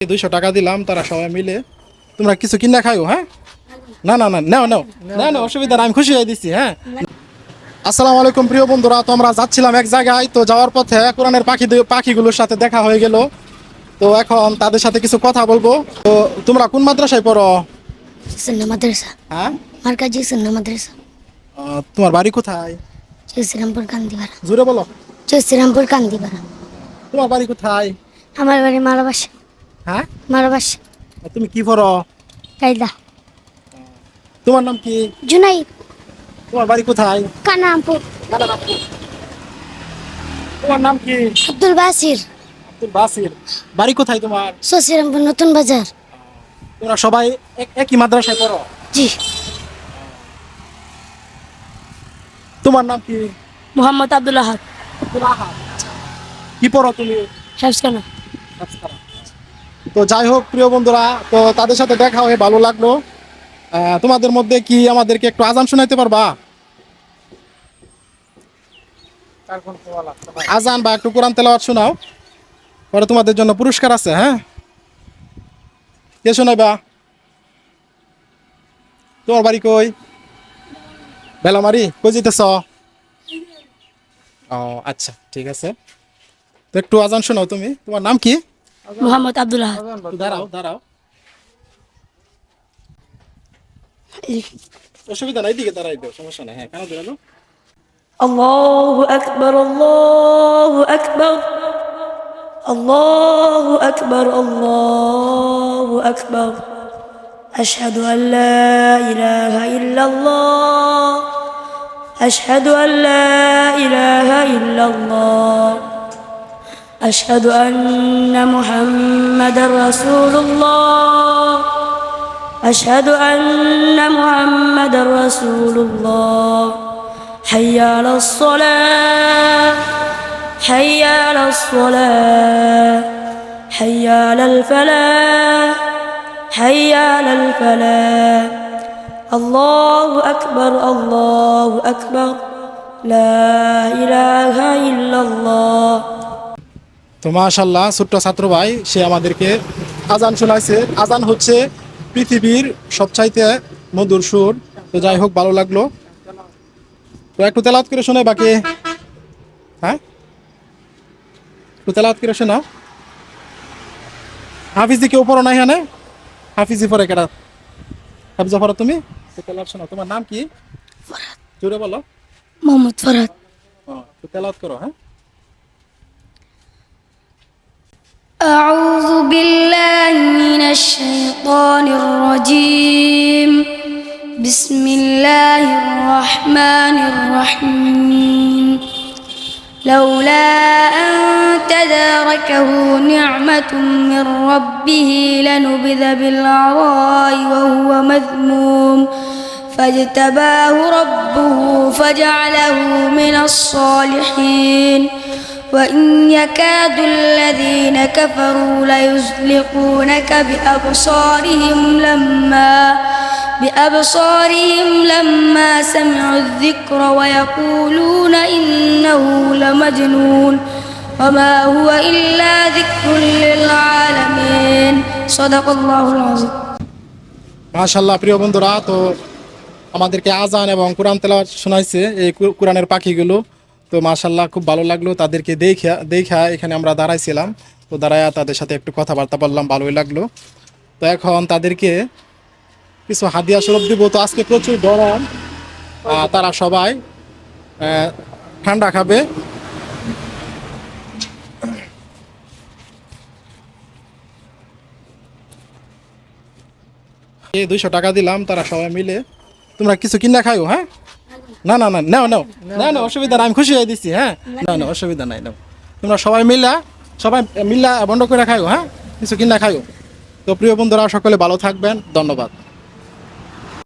200 টাকা দিলাম, তারা সবাই মিলে তোমরা কিছু কিনা খাইও। হ্যাঁ, না না না, নাও নাও, না না, অসুবিধা না, আমি খুশি হয়ে দিচ্ছি। হ্যাঁ, আসসালামু আলাইকুম প্রিয় বন্ধুরা। তো আমরা যাচ্ছিলাম এক জায়গায়, তো যাওয়ার পথে কোরআনের পাখিগুলোর সাথে দেখা হয়ে গেল। তো এখন তাদের সাথে কিছু কথা বলবো। তো তোমরা কোন মাদ্রাসায় পড়ো? সুন্নাহ মাদ্রাসা। হ্যাঁ, মার্কাজি সুন্নাহ মাদ্রাসা। তোমার বাড়ি কোথায়? শ্রীরামপুর কান্দিপাড়া। জোরে বলো। শ্রীরামপুর কান্দিপাড়া। তোমার বাড়ি কোথায়? আমার বাড়ি মারাবাসা। হ্যাঁ, মারাবাসা। তুমি কি পড়ো? কায়দা। তোমার নাম কি? জুনাইদ। তোমার বাড়ি কোথায়? কানামপুর। তোমার নাম কি? আব্দুল বাসির। আব্দুল বাসির। বাড়ি কোথায় তোমার? শ্রীরামপুর নতুন বাজার। তোমরা সবাই একই মাদ্রাসায় পড়ো? জি। তোমার নাম কি? মোহাম্মদ আব্দুল আহাদ। কি পড়ো তুমি? হাফসানা। তো যাই হোক প্রিয় বন্ধুরা, তো তাদের সাথে দেখা হয়ে ভালো লাগলো। তোমাদের মধ্যে কি আমাদেরকে একটু আজান শোনাইতে পারবা? আজান বা একটু কোরআন তেলাওয়াত শোনাও, পরে তোমাদের জন্য পুরস্কার আছে। হ্যাঁ, কে শোনাইবা? তোমার বাড়ি কই? বেলামারি। কই যেতেছ? ও আচ্ছা, ঠিক আছে। তো একটু আজান শোনাও তুমি। তোমার নাম কি? মোহাম্মদ আব্দুল আহাদ। দাঁড়াও দাঁড়াও, অসুবিধা নাই, দিকে দাঁড়াই দাও, সমস্যা নাই। হ্যাঁ, কেন দাঁড়ালো? আল্লাহু আকবার, আল্লাহু আকবার, আল্লাহু আকবার, আল্লাহু আকবার। আশহাদু আল্লা ইলাহা ইল্লাল্লাহ, আশহাদু আল্লা ইলাহা ইল্লাল্লাহ, আশহাদু আন্না মুহাম্মাদার রাসূলুল্লাহ, আশহাদু আন্না মুহাম্মাদার রাসূলুল্লাহ। হাইয়া আলাস সালাহ, হাইয়া আলাস সালাহ, হাইয়া আলাল ফালাহ, হাইয়া আলাল ফালাহ। আল্লাহু আকবার, আল্লাহু আকবার, লা ইলাহা ইল্লাল্লাহ। তো মাশাআল্লাহ, ছোট্ট ছাত্র ভাই সে আমাদেরকে আজান শোনাইছে। আজান হচ্ছে পৃথিবীর সবচাইতে মধুর সুর। তো যাই হোক, ভালো লাগলো। তো একটু তেলাওয়াত করে শোনাই বাকি। হ্যাঁ, একটু তেলাওয়াত করে শোনাও। হাফিজি কেউ পড়ো না এখানে? হাফিজি পড়ে কেটা? হাফিজা পড়ো তুমি? তো তেলাওয়াত শোনাও। তোমার নাম কি? জোরে বলো। মোহাম্মদ ফরহাদ। তো তেলাওয়াত করো। হ্যাঁ, أعوذ بالله من الشيطان الرجيم. بسم الله الرحمن الرحيم. لولا أن تداركه نعمة من ربه لنبذ بالعراء وهو مذموم فاجتباه ربه فجعله من الصالحين. وإن يكاد الذين كفروا ليزلقونك بأبصارهم لما سمعوا الذكر ويقولون إنه لمجنون وما هو إلا ذكر للعالمين. صدق الله العظيم. মাশাআল্লাহ প্রিয় বন্ধুরা, তো আমাদেরকে আজান এবং কোরআন তেলাওয়াত শোনাইছে এই কোরআনের পাখিগুলো। তো মাশাআল্লাহ, খুব ভালো লাগলো তাদেরকে দেখা এখানে আমরা দাঁড়াইছিলাম। তো দাঁড়ায়া তাদের সাথে একটু কথাবার্তা বললাম, ভালোই লাগলো। তো এখন তাদেরকে কিছু হাদিয়া স্বরূপ দিব। তো আজকে প্রচুর গরম, তারা সবাই ঠান্ডা খাবে। এই 200 টাকা দিলাম, তারা সবাই মিলে তোমরা কিছু কিনা খাইও। হ্যাঁ, না না না, নাও নাও, না না, অসুবিধা নাই, আমি খুশি হয়ে দিচ্ছি। হ্যাঁ, না না, অসুবিধা নাই, নাও। তোমরা সবাই মিল্লা বন্ধ করে খাইও। হ্যাঁ, কিছু কিনা খাইও। তো প্রিয় বন্ধুরা, সকলে ভালো থাকবেন, ধন্যবাদ।